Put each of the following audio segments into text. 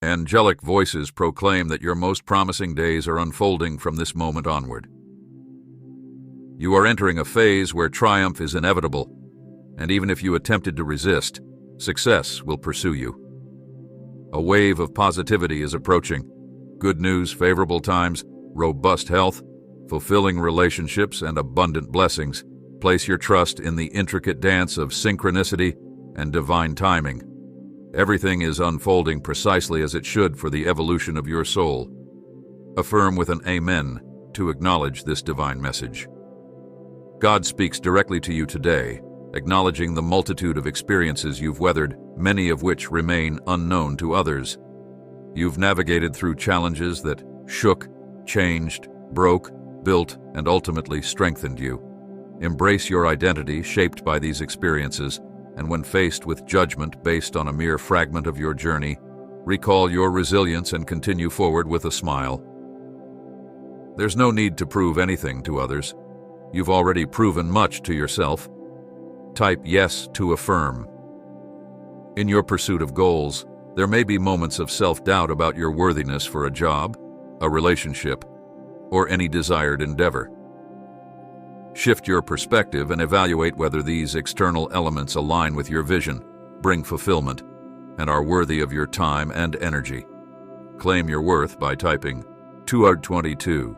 Angelic voices proclaim that your most promising days are unfolding from this moment onward. You are entering a phase where triumph is inevitable, and even if you attempted to resist, success will pursue you. A wave of positivity is approaching. Good news, favorable times, robust health, fulfilling relationships, and abundant blessings. Place your trust in the intricate dance of synchronicity and divine timing. Everything is unfolding precisely as it should for the evolution of your soul. Affirm with an amen to acknowledge this divine message. God speaks directly to you today, acknowledging the multitude of experiences you've weathered, many of which remain unknown to others. You've navigated through challenges that shook, changed, broke, built, and ultimately strengthened you. Embrace your identity shaped by these experiences, and when faced with judgment based on a mere fragment of your journey, recall your resilience and continue forward with a smile. There's no need to prove anything to others. You've already proven much to yourself. Type yes to affirm. In your pursuit of goals, there may be moments of self-doubt about your worthiness for a job, a relationship, or any desired endeavor. Shift your perspective and evaluate whether these external elements align with your vision, bring fulfillment, and are worthy of your time and energy. Claim your worth by typing 222.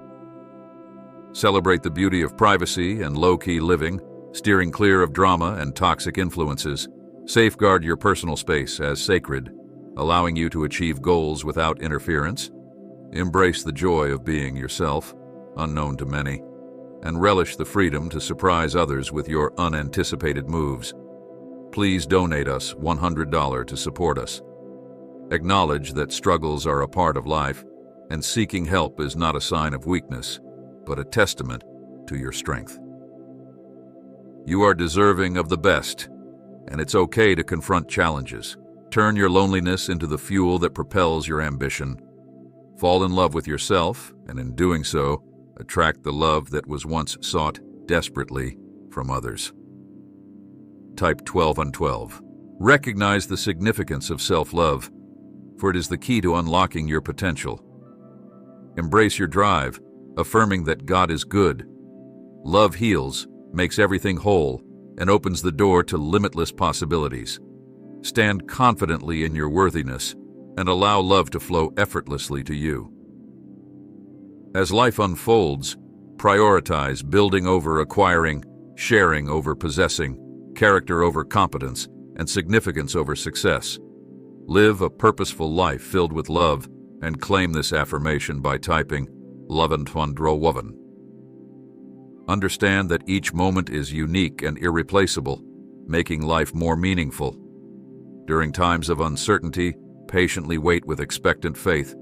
Celebrate the beauty of privacy and low-key living, steering clear of drama and toxic influences. Safeguard your personal space as sacred, allowing you to achieve goals without interference. Embrace the joy of being yourself, unknown to many, and relish the freedom to surprise others with your unanticipated moves. Please donate us $100 to support us. Acknowledge that struggles are a part of life, and seeking help is not a sign of weakness, but a testament to your strength. You are deserving of the best, and it's okay to confront challenges. Turn your loneliness into the fuel that propels your ambition. Fall in love with yourself, and in doing so, attract the love that was once sought desperately from others. Type 12 on 12. Recognize the significance of self-love, for it is the key to unlocking your potential. Embrace your drive, affirming that God is good. Love heals, makes everything whole, and opens the door to limitless possibilities. Stand confidently in your worthiness and allow love to flow effortlessly to you. As life unfolds, prioritize building over acquiring, sharing over possessing, character over competence, and significance over success. Live a purposeful life filled with love, and claim this affirmation by typing 11. Understand that each moment is unique and irreplaceable, making life more meaningful. During times of uncertainty, patiently wait with expectant faith,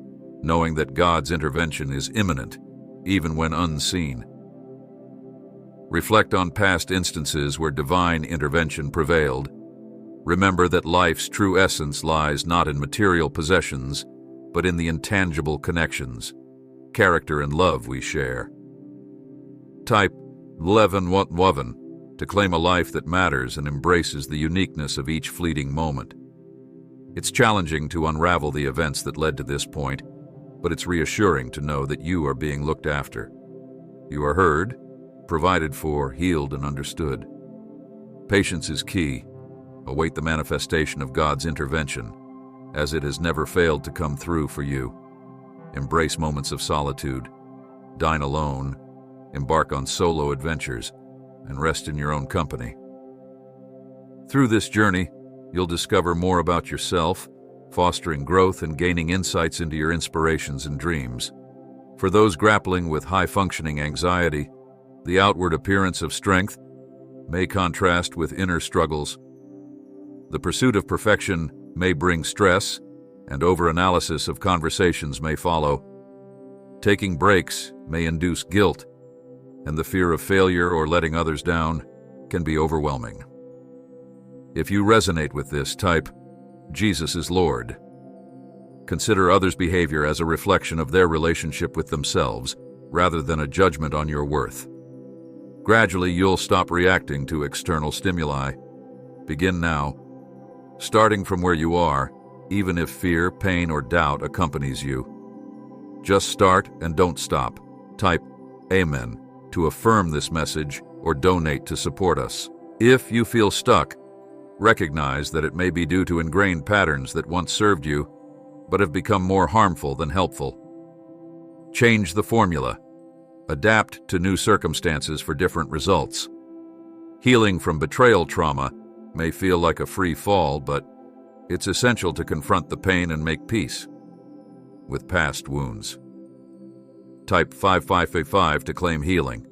knowing that God's intervention is imminent, even when unseen. Reflect on past instances where divine intervention prevailed. Remember that life's true essence lies not in material possessions, but in the intangible connections, character and love we share. Type 11 to claim a life that matters and embraces the uniqueness of each fleeting moment. It's challenging to unravel the events that led to this point, but it's reassuring to know that you are being looked after. You are heard, provided for, healed, and understood. Patience is key. Await the manifestation of God's intervention, as it has never failed to come through for you. Embrace moments of solitude. Dine alone. Embark on solo adventures, and rest in your own company. Through this journey, you'll discover more about yourself, fostering growth and gaining insights into your inspirations and dreams. For those grappling with high-functioning anxiety, the outward appearance of strength may contrast with inner struggles. The pursuit of perfection may bring stress, and overanalysis of conversations may follow. Taking breaks may induce guilt, and the fear of failure or letting others down can be overwhelming. If you resonate with this, type, Jesus is Lord. Consider others' behavior as a reflection of their relationship with themselves, rather than a judgment on your worth. Gradually, you'll stop reacting to external stimuli. Begin now. Starting from where you are, even if fear, pain, or doubt accompanies you. Just start and don't stop. Type Amen to affirm this message or donate to support us. If you feel stuck, recognize that it may be due to ingrained patterns that once served you, but have become more harmful than helpful. Change the formula. Adapt to new circumstances for different results. Healing from betrayal trauma may feel like a free fall, but it's essential to confront the pain and make peace with past wounds. Type 5555 to claim healing.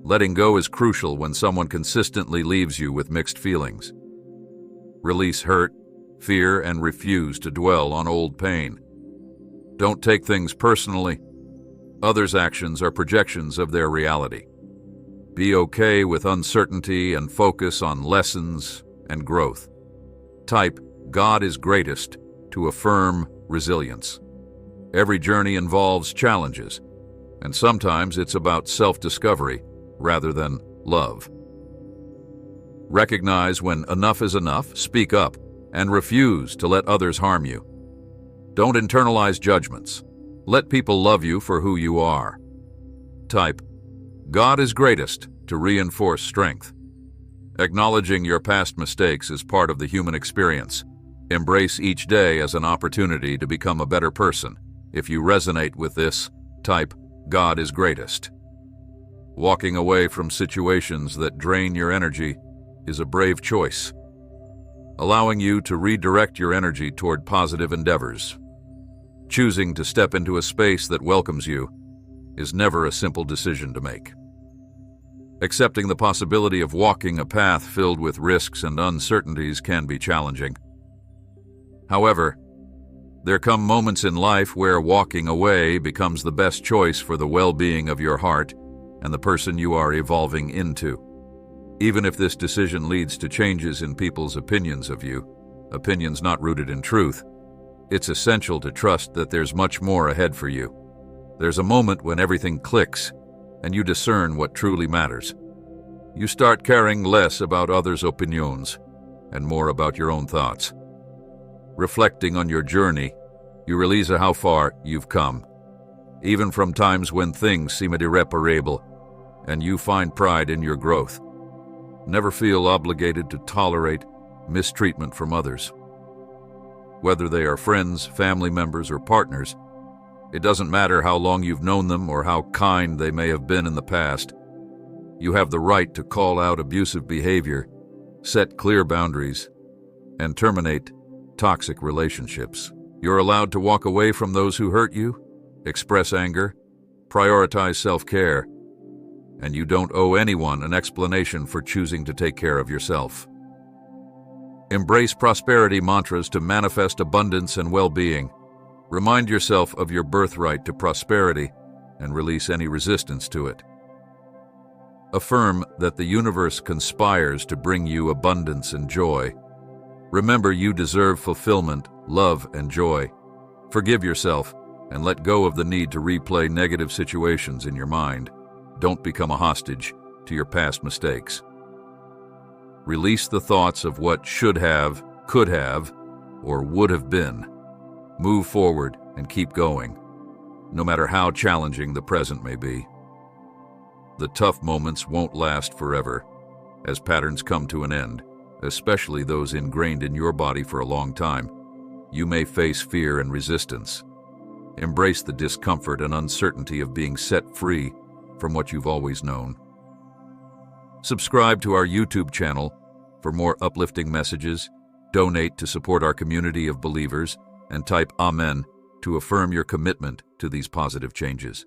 Letting go is crucial when someone consistently leaves you with mixed feelings. Release hurt, fear, and refuse to dwell on old pain. Don't take things personally. Others' actions are projections of their reality. Be okay with uncertainty and focus on lessons and growth. Type God is greatest to affirm resilience. Every journey involves challenges, and sometimes it's about self-discovery rather than love. Recognize when enough is enough, speak up, and refuse to let others harm you. Don't internalize judgments. Let people love you for who you are. Type God is greatest to reinforce strength. Acknowledging your past mistakes is part of the human experience. Embrace each day as an opportunity to become a better person. If you resonate with this, type God is greatest. Walking away from situations that drain your energy is a brave choice, allowing you to redirect your energy toward positive endeavors. Choosing to step into a space that welcomes you is never a simple decision to make. Accepting the possibility of walking a path filled with risks and uncertainties can be challenging. However, there come moments in life where walking away becomes the best choice for the well-being of your heart and the person you are evolving into. Even if this decision leads to changes in people's opinions of you, opinions not rooted in truth, it's essential to trust that there's much more ahead for you. There's a moment when everything clicks and you discern what truly matters. You start caring less about others' opinions and more about your own thoughts. Reflecting on your journey, you realize how far you've come, even from times when things seem irreparable, and you find pride in your growth. Never feel obligated to tolerate mistreatment from others. Whether they are friends, family members, or partners, it doesn't matter how long you've known them or how kind they may have been in the past. You have the right to call out abusive behavior, set clear boundaries, and terminate toxic relationships. You're allowed to walk away from those who hurt you, express anger, prioritize self-care, and you don't owe anyone an explanation for choosing to take care of yourself. Embrace prosperity mantras to manifest abundance and well-being. Remind yourself of your birthright to prosperity and release any resistance to it. Affirm that the universe conspires to bring you abundance and joy. Remember, you deserve fulfillment, love, and joy. Forgive yourself and let go of the need to replay negative situations in your mind. Don't become a hostage to your past mistakes. Release the thoughts of what should have, could have, or would have been. Move forward and keep going, no matter how challenging the present may be. The tough moments won't last forever, as patterns come to an end, especially those ingrained in your body for a long time. You may face fear and resistance. Embrace the discomfort and uncertainty of being set free from what you've always known. Subscribe to our YouTube channel for more uplifting messages, donate to support our community of believers, and type Amen to affirm your commitment to these positive changes.